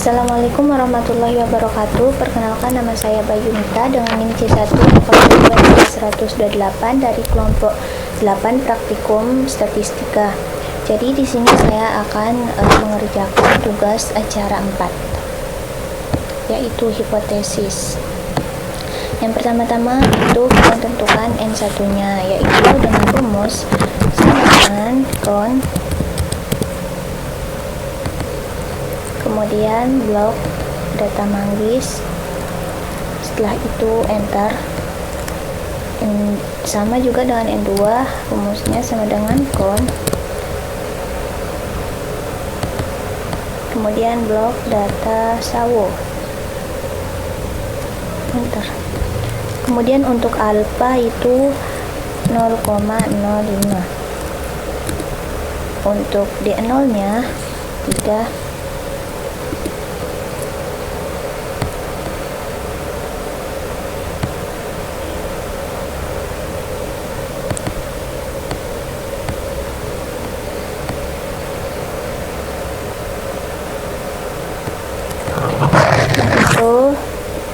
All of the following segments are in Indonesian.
Assalamualaikum warahmatullahi wabarakatuh. Perkenalkan, nama saya Bayunita dengan NIM C1 dari kelompok 8 praktikum statistika. Jadi di sini saya akan mengerjakan tugas acara 4, yaitu hipotesis. Yang pertama-tama itu kita tentukan N1-nya, yaitu dengan rumus sama dengan kon, kemudian blok data manggis, setelah itu enter. Sama juga dengan N2, rumusnya sama dengan kon, kemudian blok data sawo, enter. Kemudian untuk alfa itu 0,05, untuk D0 nya 3,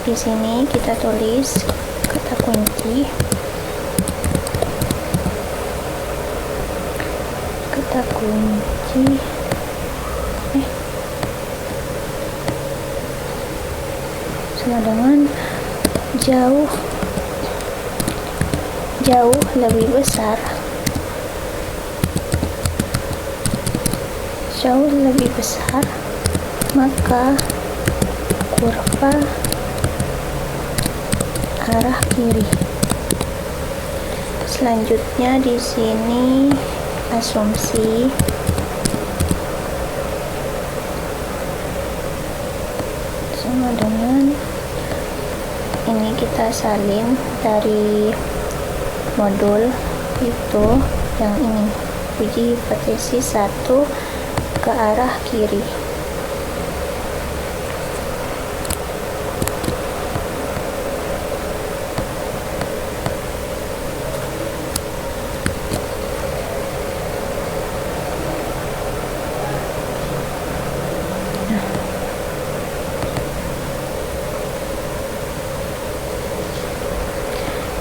di sini kita tulis kata kunci, sama dengan jauh lebih besar, maka kurva arah kiri. Selanjutnya di sini asumsi sama dengan ini, kita salin dari modul itu yang ini, uji hipotesis 1 ke arah kiri.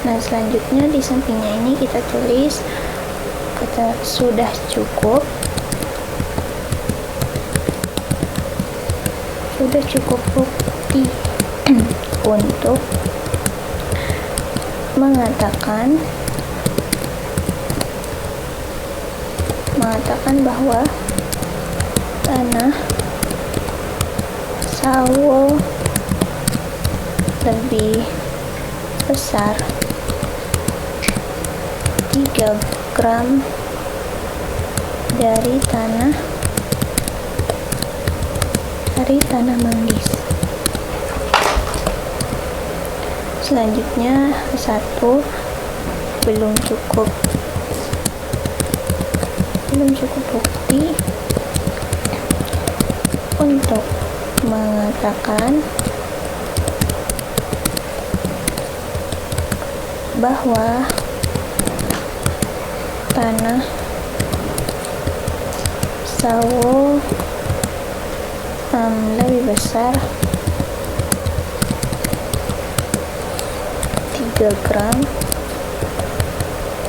Nah, selanjutnya di sampingnya ini kita tulis kata sudah cukup bukti untuk mengatakan bahwa tanah sawo lebih besar 3 gram dari tanah manggis. Selanjutnya 1, belum cukup bukti untuk mengatakan bahwa tanah sawo lebih besar 3 gram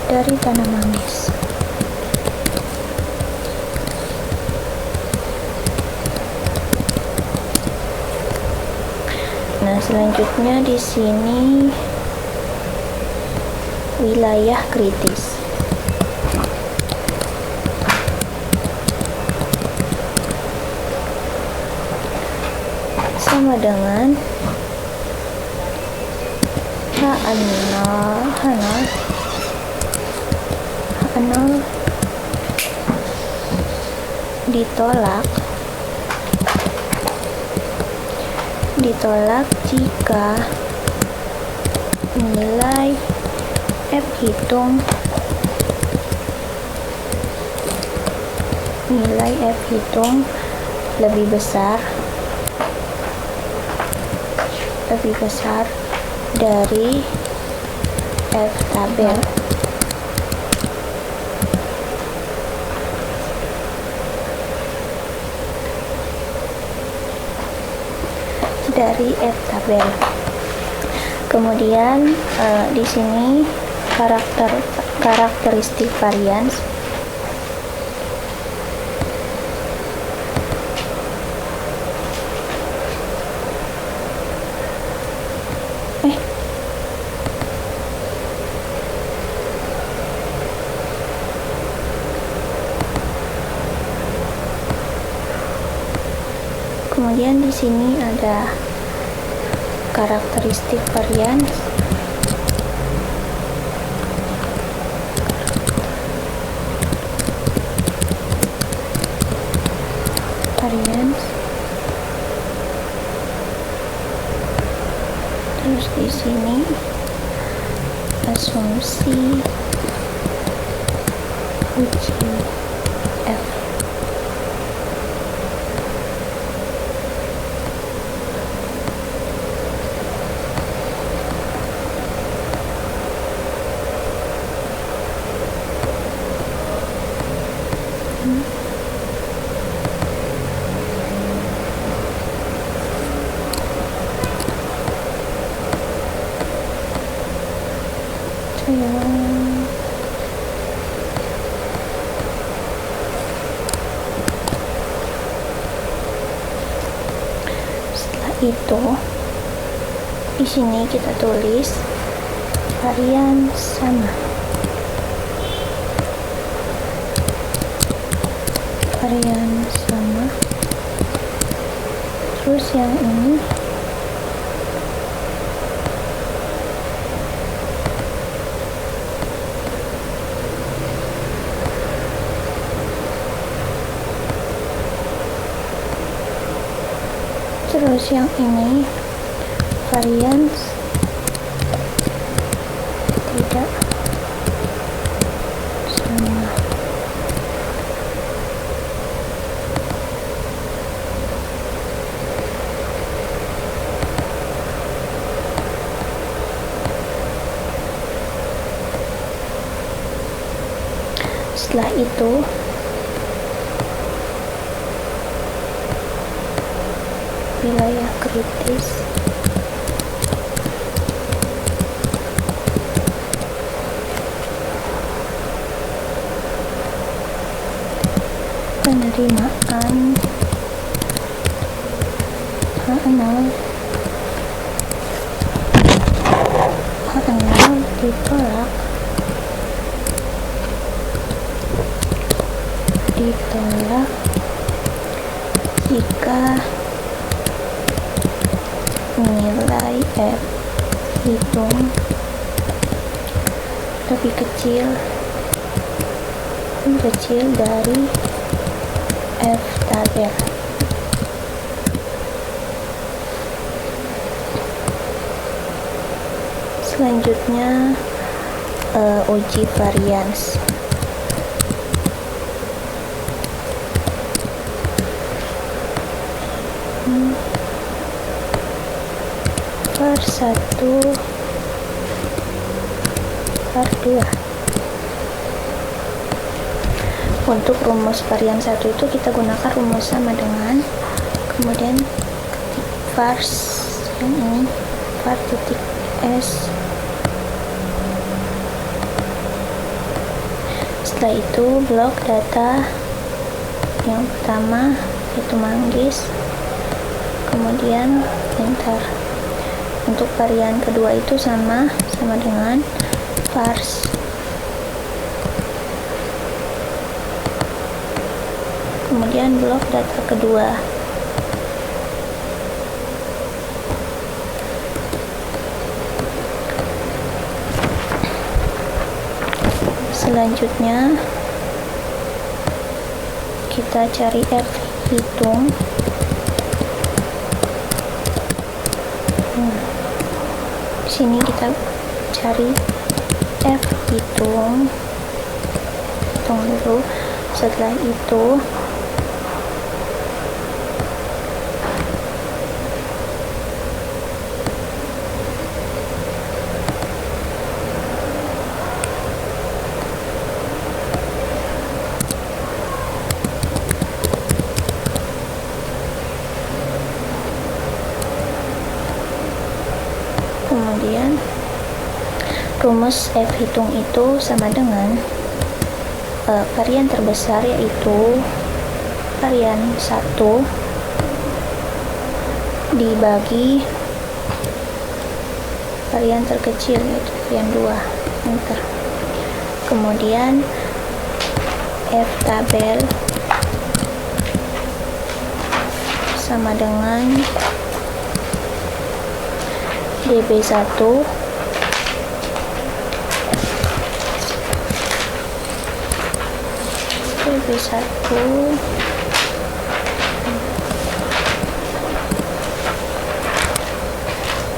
dari tanah manggis. Nah, selanjutnya di sini wilayah kritis. Sama dengan H0 ditolak jika nilai F hitung lebih besar dari F tabel. dari F tabel. Kemudian di sini karakteristik varians. Kemudian di sini ada karakteristik varians. Terus di sini asumsi uji F. Setelah itu di sini kita tulis varian sama. Terus yang ini varians tidak sama. Setelah itu wilayah kritis penerimaan H0 ditolak jika nilai F hitung lebih kecil dari F tabel. Selanjutnya uji varians. Var 1, var 2. Untuk rumus varian 1 itu kita gunakan rumus sama dengan, kemudian ketik vars yang ini, var titik S. Setelah itu blok data yang pertama itu manggis, kemudian enter. Untuk varian kedua itu sama dengan vars. Kemudian blok data kedua. Selanjutnya kita cari F hitung. Di sini kita cari F hitung dulu. Setelah itu Kemudian rumus F hitung itu sama dengan varian terbesar, yaitu varian 1 dibagi varian terkecil, yaitu varian 2. Enter. Kemudian F tabel sama dengan DB1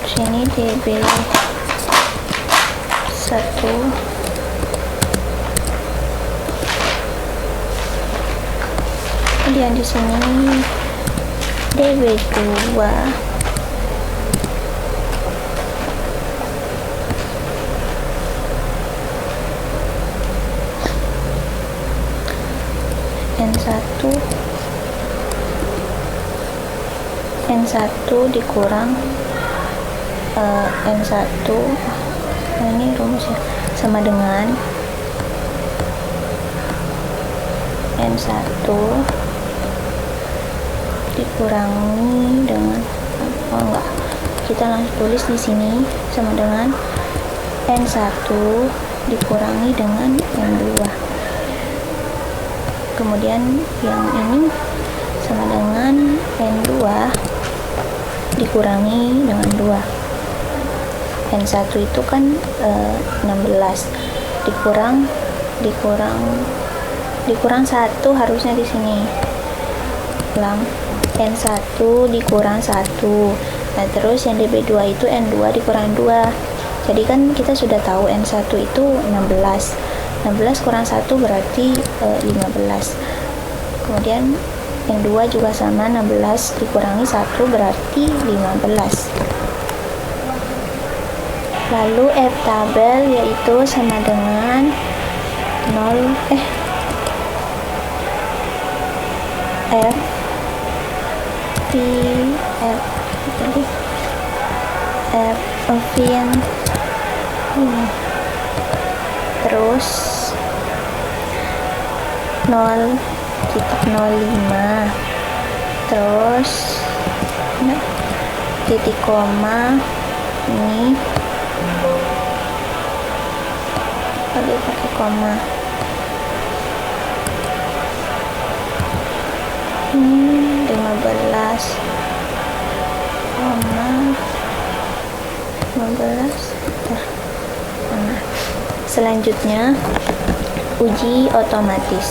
sini DB1, kemudian di sini DB2 N1 dikurang N1, nah ini rumusnya sama dengan N1 dikurangi dengan kita langsung tulis di sini sama dengan N1 dikurangi dengan N2. Kemudian yang ini sama dengan N2 dikurangi dengan 2. N1 itu kan 16 dikurang 1 harusnya di sini. Ulang, N1 dikurang 1. Nah, terus yang DB2 itu N2 dikurang 2. Jadi kan kita sudah tahu N1 itu 16. 16 kurang 1 berarti 15. Kemudian N2 juga sama, 16 dikurangi 1 berarti 15. Lalu F tabel yaitu sama dengan 0 F P F, jadi F Vian terus 0,05 terus titik koma ini pakai koma, ini 15 Nah, selanjutnya uji otomatis.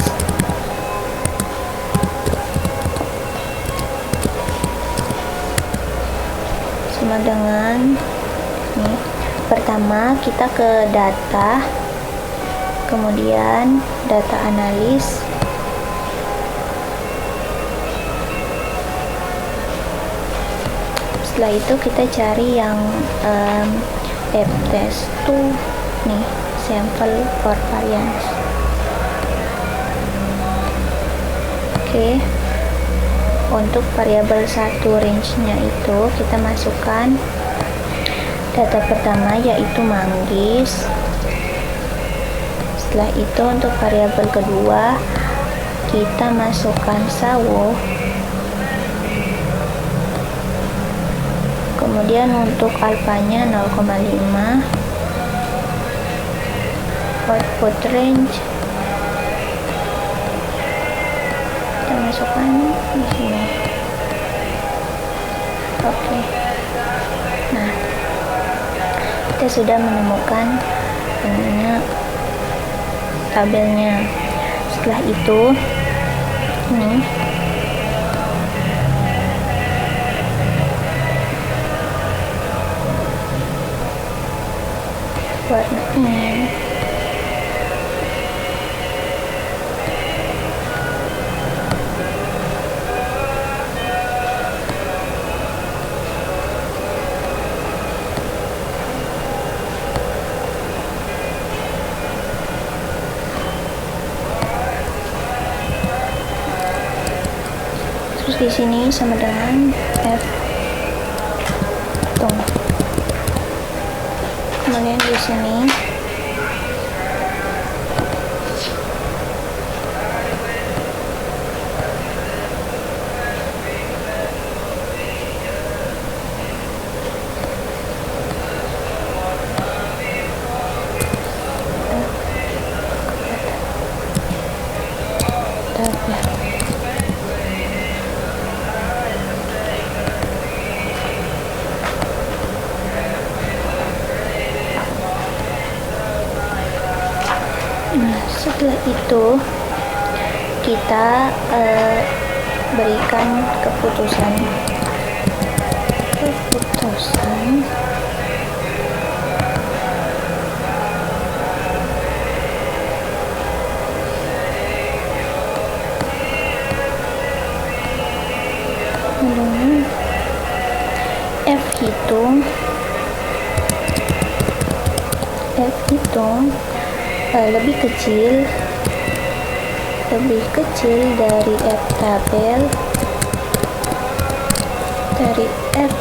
Sama dengan ini, pertama kita ke data, kemudian data analis, setelah itu kita cari yang F-test 2 nih, sample for variance. Oke. Untuk variabel 1 range-nya itu kita masukkan data pertama yaitu manggis. Setelah itu untuk variabel kedua kita masukkan sawo. Kemudian untuk alfanya 0,5. Output range kita masukkan di sini. Oke. Nah, kita sudah menemukan tabelnya. Setelah itu ini warna ini di sini sama dengan F. Tunggu. Kemudian di sini setelah itu kita berikan keputusan dengan F hitung lebih kecil dari F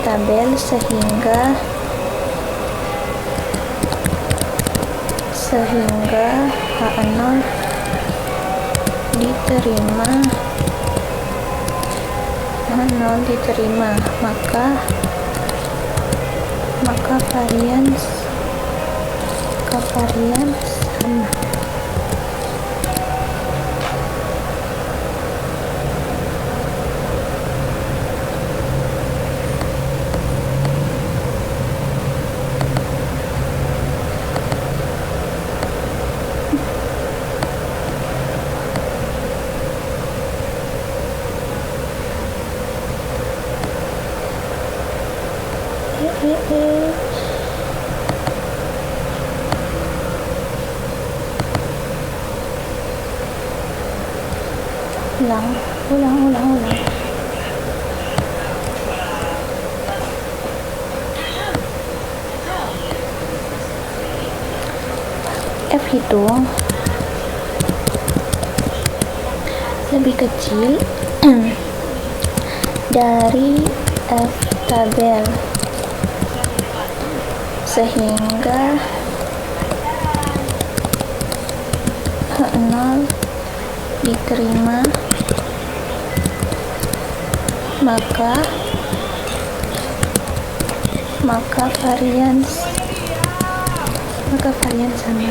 tabel sehingga H0 diterima, maka varians sama. Ulang. F hitung lebih kecil dari F tabel sehingga H0 diterima, maka varians sama.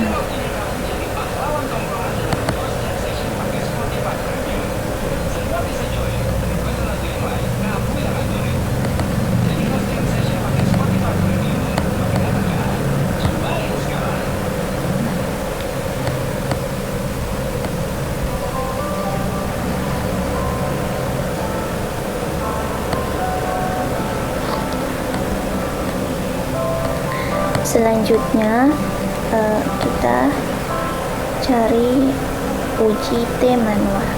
Selanjutnya kita cari uji T manual.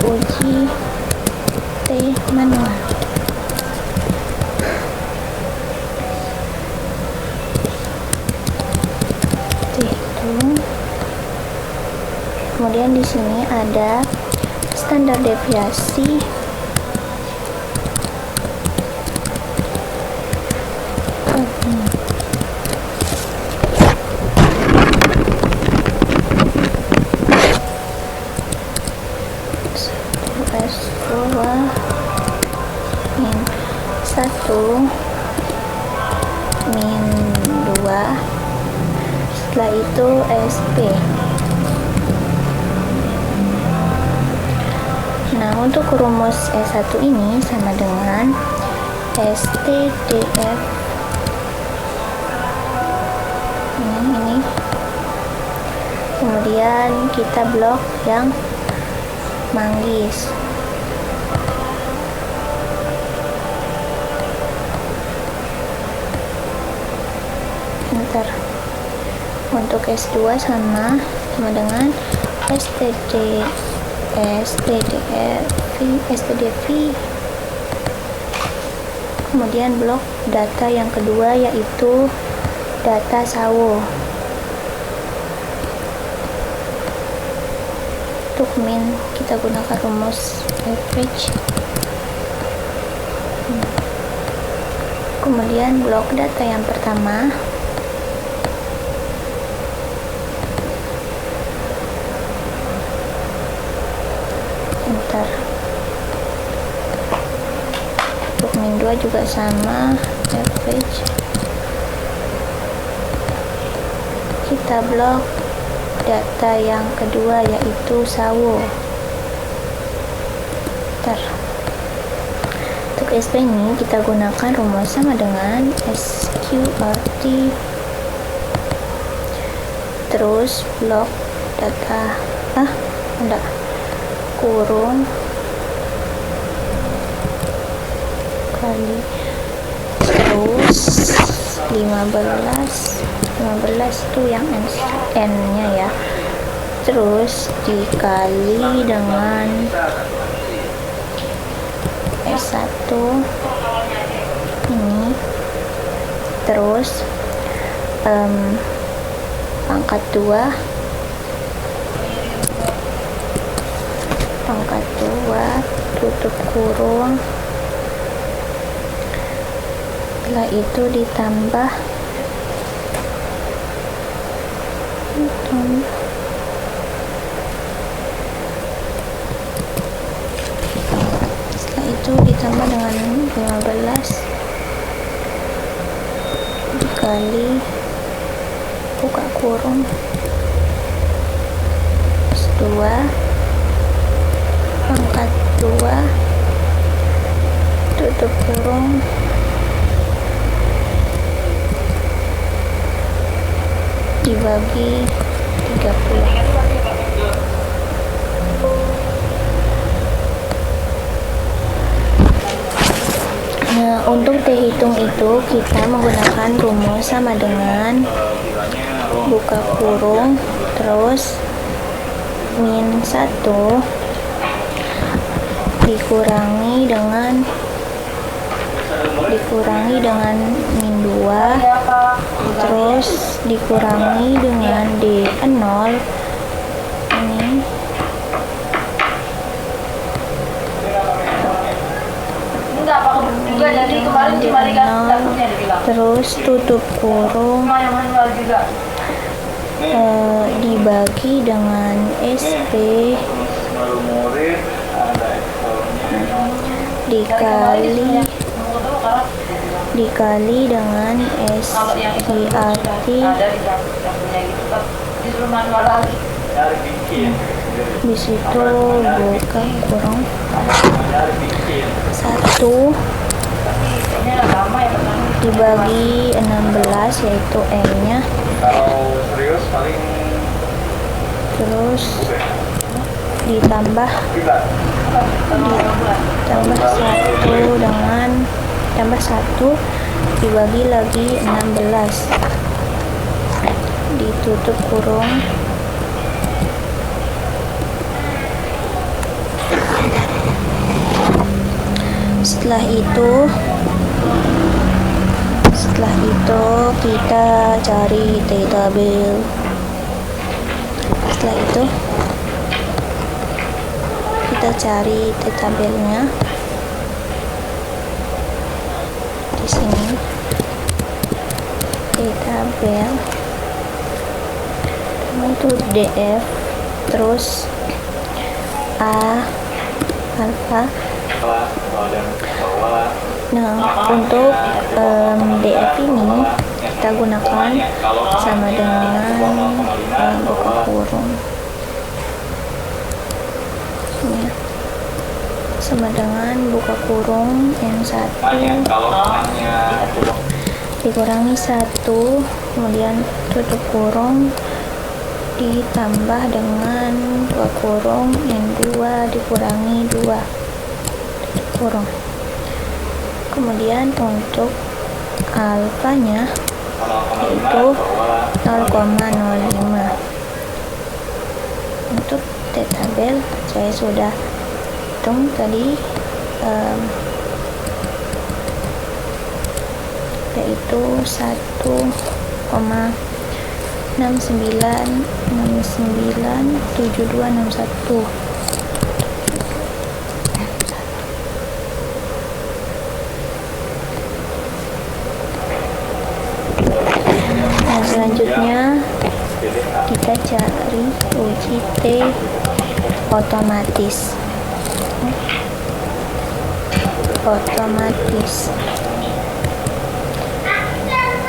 Uji T manual. Kemudian di sini ada standar deviasi -1 -2, setelah itu SP. Nah, untuk rumus S1 ini sama dengan STDF ini. Kemudian kita blok yang manggis. Untuk S2 sama dengan STDV. Kemudian blok data yang kedua yaitu data SAWO. Untuk min kita gunakan rumus average Kemudian blok data yang pertama, enter. Untuk min 2 juga sama, average. Kita blok data yang kedua, yaitu sawo. Enter. Untuk SP ini kita gunakan rumus sama dengan SQRT, terus blok data kurung kali terus 15 itu yang n nya ya, terus dikali dengan S1 ini, terus pangkat 2 tutup kurung, setelah itu ditambah dengan 15 dikali buka kurung S2 pangkat 2 tutup kurung dibagi 30. Nah, untuk dihitung itu kita menggunakan rumus sama dengan buka kurung terus min 1 dikurangi dengan min 2 terus dikurangi dengan D0 ini terus tutup kurung dibagi dengan SP dikali dengan SQRT di situ buka kurung 1 dibagi 16 yaitu M nya, terus ditambah 1 dibagi lagi 16 ditutup kurung setelah itu kita cari tabel. Setelah itu kita cari tabelnya di sini, tabel itu DF terus A alfa. Nah, untuk DF ini kita gunakan sama dengan buka kurung ya, sama dengan buka kurung N1 dikurangi 1 kemudian tutup kurung ditambah dengan buka kurung N2 dikurangi 2 tutup kurung. Kemudian untuk alfanya yaitu 0,05. Untuk tabel saya sudah hitung tadi, yaitu 1,697261. kita cari uji T otomatis.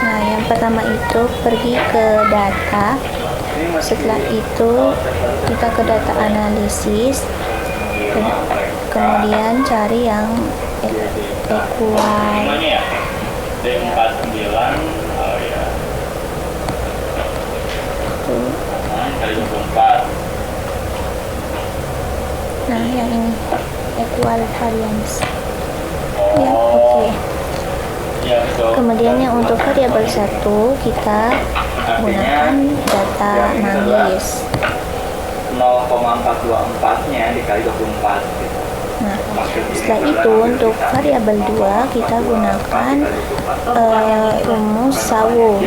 Nah, yang pertama itu pergi ke data. Setelah itu kita ke data analisis, kemudian cari yang equal. Nah, yang ini equal variance. Ya, oke. Kemudian yang untuk variabel 1 kita gunakan data manggis. 0,424-nya dikali 24 gitu. Nah, setelah itu untuk variabel 2 kita gunakan rumus Sawo.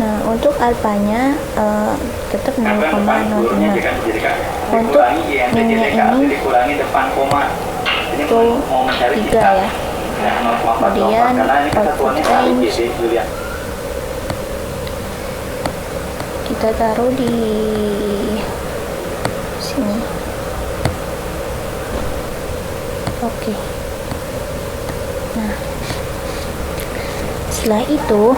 Nah, untuk alfanya tetap 0,05. Untuk minnya ini itu 3 ya. Kemudian output range kita taruh di sini. Oke. Nah, setelah itu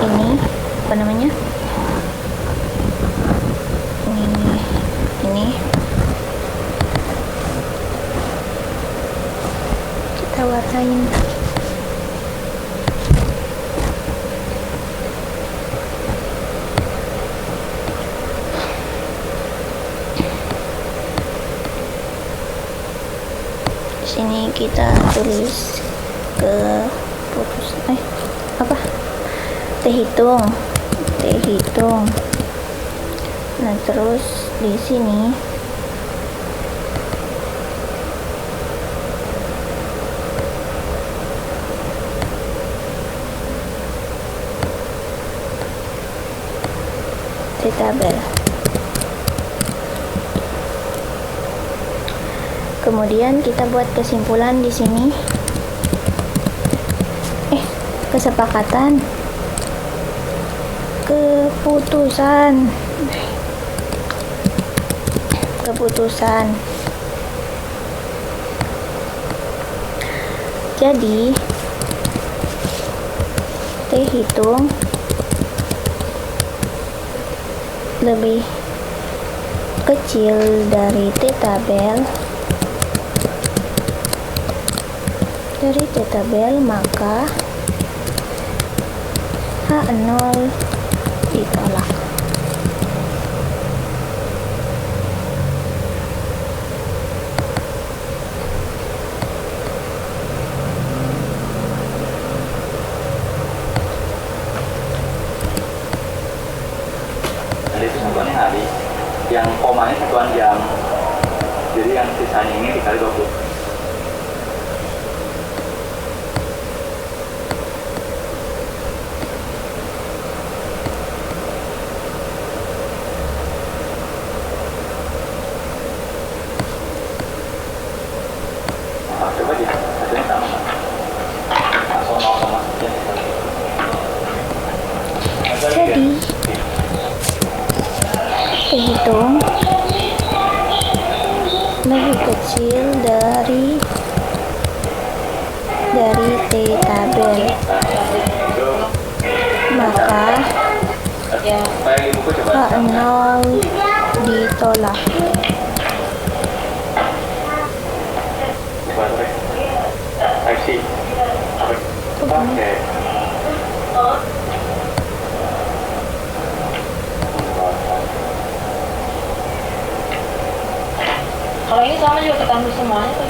ini apa namanya, ini kita warnain. Sini kita tulis ke T hitung. Nah, terus di sini T tabel. Kemudian kita buat kesimpulan di sini. Kesepakatan, keputusan. Jadi T hitung lebih kecil dari T tabel. Maka H0 ditolak. Jadi itu satuannya hari, yang komanya satuan jam, jadi yang sisanya ini dikali 20. Coba aja, hasilnya sama kan? Langsung 0, Jadi hitung lebih kecil dari T tabel, maka H0 ditolak. Oke. Kalau ini sama juga ketambah semuanya tuh.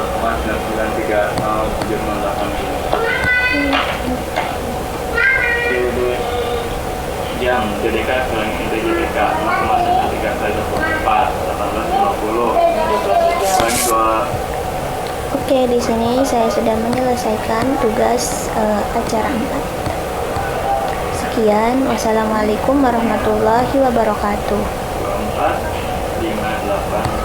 0,930 jam JDK kurang inti JDK 0,13 kali 24 1850 kurang 2. Oke, di sini saya sudah menyelesaikan tugas acara 4. Sekian, wassalamualaikum warahmatullahi wabarakatuh. 4, 5, 8